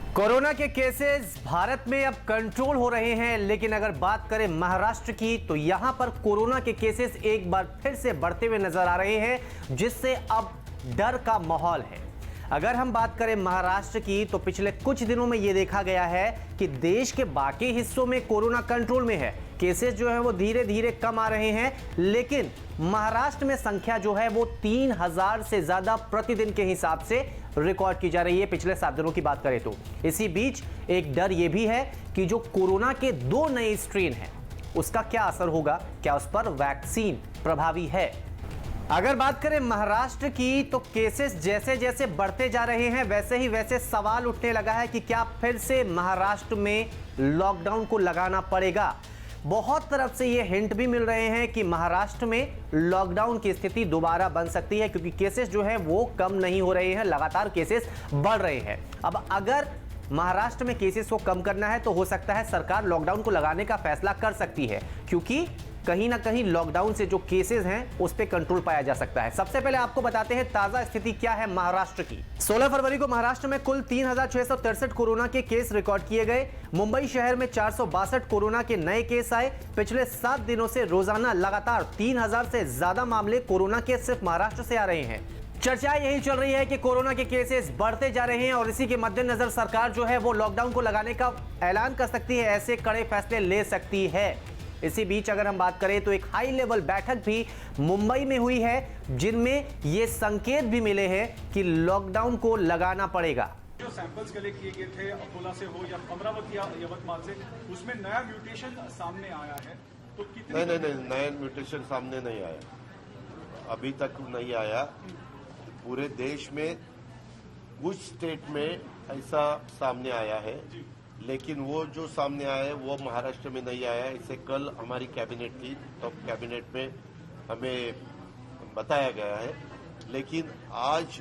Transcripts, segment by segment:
Corona के cases Bharat में अब कंट्रोल हो रहे हैं, लेकिन अगर बात करें महाराष्ट्र की तो यहां पर कोरोना के केसेस एक बार फिर से बढ़ते हुए नजर आ रहे हैं, जिससे अब डर का माहौल है। अगर हम बात करें महाराष्ट्र की तो पिछले कुछ दिनों में यह देखा गया है कि देश के बाकी हिस्सों में कोरोना कंट्रोल में है, केसेस जो है वो धीरे धीरे कम आ रहे हैं, लेकिन महाराष्ट्र में संख्या जो है वो 3000 से ज्यादा प्रतिदिन के हिसाब से रिकॉर्ड की जा रही है पिछले 7 दिनों की बात करें तो। इसी बीच एक डर यह भी है कि जो कोरोना के 2 नए स्ट्रेन हैं उसका क्या असर होगा, क्या उस पर वैक्सीन प्रभावी है। अगर बात करें महाराष्ट्र की तो केसेस जैसे जैसे बढ़ते जा रहे हैं वैसे सवाल उठने लगा है कि क्या फिर से महाराष्ट्र में लॉकडाउन को लगाना पड़ेगा। बहुत तरफ से ये हिंट भी मिल रहे हैं कि महाराष्ट्र में लॉकडाउन की स्थिति दोबारा बन सकती है, क्योंकि केसेस जो है वो कम नहीं हो रहे हैं, लगातार केसेस बढ़ रहे हैं। अब अगर महाराष्ट्र में केसेस को कम करना है तो हो सकता है सरकार लॉकडाउन को लगाने का फैसला कर सकती है, क्योंकि कहीं ना कहीं लॉकडाउन से जो केसेस हैं उस पे कंट्रोल पाया जा सकता है। सबसे पहले आपको बताते हैं ताजा स्थिति क्या है महाराष्ट्र की। 16 फरवरी को महाराष्ट्र में कुल 3663 कोरोना के केस रिकॉर्ड किए गए। मुंबई शहर में 462 कोरोना के नए केस आए। पिछले 7 दिनों से रोजाना लगातार 3000 से ज्यादा मामले कोरोना के सिर्फ महाराष्ट्र से आ रहे हैं। चर्चा यही चल रही है कि कोरोना के केसेस बढ़ते जा रहे हैं और इसी के मद्देनजर सरकार जो है वो लॉकडाउन को लगाने का ऐलान कर सकती है, ऐसे कड़े फैसले ले सकती है। इसी बीच अगर हम बात करें तो एक हाई लेवल बैठक भी मुंबई में हुई है, जिनमें ये संकेत भी मिले हैं कि लॉकडाउन को लगाना पड़ेगा। जो सैंपल्स कलेक्ट किए गए थे अकोला से हो या अमरावती या यवतमाल से, उसमें नया म्यूटेशन सामने आया है तो कितने? नहीं, नया म्यूटेशन सामने नहीं आया, अभी तक नहीं आया। पूरे देश में कुछ स्टेट में ऐसा सामने आया है, लेकिन वो जो सामने आया है वो महाराष्ट्र में नहीं आया है। इसे कल हमारी कैबिनेट थी, तो कैबिनेट में हमें बताया गया है, लेकिन आज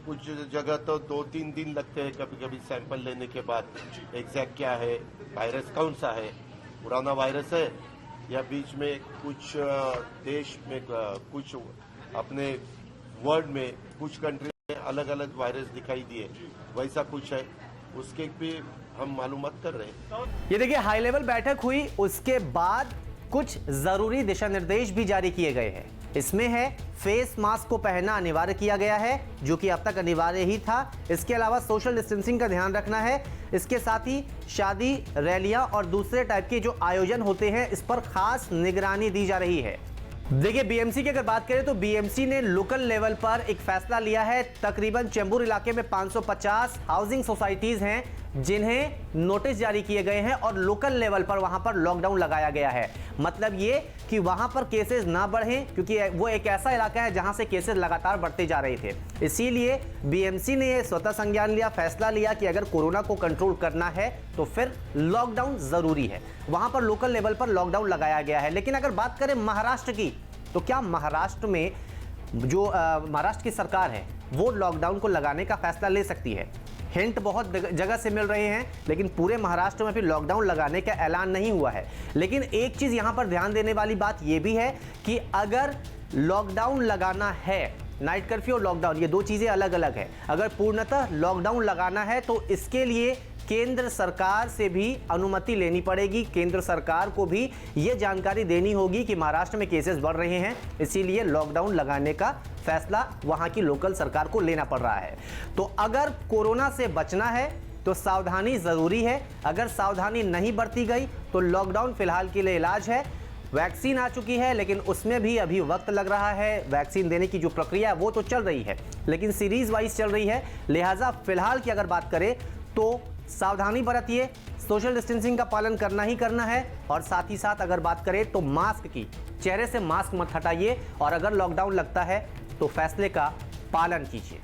कुछ जगह तो 2-3 दिन लगते हैं कभी कभी सैंपल लेने के बाद एग्जैक्ट क्या है, वायरस कौन सा है, पुराना वायरस है या बीच में कुछ देश में कुछ अपने वर्ल्ड में कुछ कंट्री में अलग अलग वायरस दिखाई दिए, वैसा कुछ है, उसके भी हम मालूमात कर रहे हैं। ये देखिए हाई लेवल बैठक हुई, उसके बाद कुछ जरूरी दिशा निर्देश भी जारी किए गए हैं। इसमें है फेस मास्क को पहनना अनिवार्य किया गया है, जो कि अब तक अनिवार्य ही था। इसके अलावा सोशल डिस्टेंसिंग का ध्यान रखना है। इसके साथ ही शादी, रैलियां और दूसरे टाइप के जो आयोजन होते हैं इस पर खास निगरानी दी जा रही है। देखिए बीएमसी की अगर बात करें तो बीएमसी ने लोकल लेवल पर एक फैसला लिया है। तकरीबन चेंबूर इलाके में 550 हाउसिंग सोसाइटीज हैं जिन्हें नोटिस जारी किए गए हैं और लोकल लेवल पर वहां पर लॉकडाउन लगाया गया है। मतलब ये कि वहां पर केसेस ना बढ़ें, क्योंकि वो एक ऐसा इलाका है जहां से केसेस लगातार बढ़ते जा रहे थे। इसीलिए बीएमसी ने ये स्वतः संज्ञान लिया, फैसला लिया कि अगर कोरोना को कंट्रोल करना है तो फिर लॉकडाउन जरूरी है। वहां पर लोकल लेवल पर लॉकडाउन लगाया गया है। लेकिन अगर बात करें महाराष्ट्र की तो क्या महाराष्ट्र में जो महाराष्ट्र की सरकार है वो लॉकडाउन को लगाने का फैसला ले सकती है। हिंट बहुत जगह से मिल रहे हैं, लेकिन पूरे महाराष्ट्र में भी लॉकडाउन लगाने का ऐलान नहीं हुआ है। लेकिन एक चीज यहां पर ध्यान देने वाली बात यह भी है कि अगर लॉकडाउन लगाना है, नाइट कर्फ्यू और लॉकडाउन ये 2 चीजें अलग अलग है। अगर पूर्णतः लॉकडाउन लगाना है तो इसके लिए केंद्र सरकार से भी अनुमति लेनी पड़ेगी। केंद्र सरकार को भी यह जानकारी देनी होगी कि महाराष्ट्र में केसेस बढ़ रहे हैं, इसीलिए लॉकडाउन लगाने का फैसला वहां की लोकल सरकार को लेना पड़ रहा है। तो अगर कोरोना से बचना है तो सावधानी जरूरी है। अगर सावधानी नहीं बरती गई तो लॉकडाउन फिलहाल के लिए इलाज है। वैक्सीन आ चुकी है, लेकिन उसमें भी अभी वक्त लग रहा है। वैक्सीन देने की जो प्रक्रिया है वो तो चल रही है, लेकिन सीरीज वाइज चल रही है। लिहाजा फिलहाल की अगर बात करें तो सावधानी बरतिए, सोशल डिस्टेंसिंग का पालन करना ही करना है, और साथ ही साथ अगर बात करें तो मास्क की, चेहरे से मास्क मत हटाइए, और अगर लॉकडाउन लगता है तो फैसले का पालन कीजिए।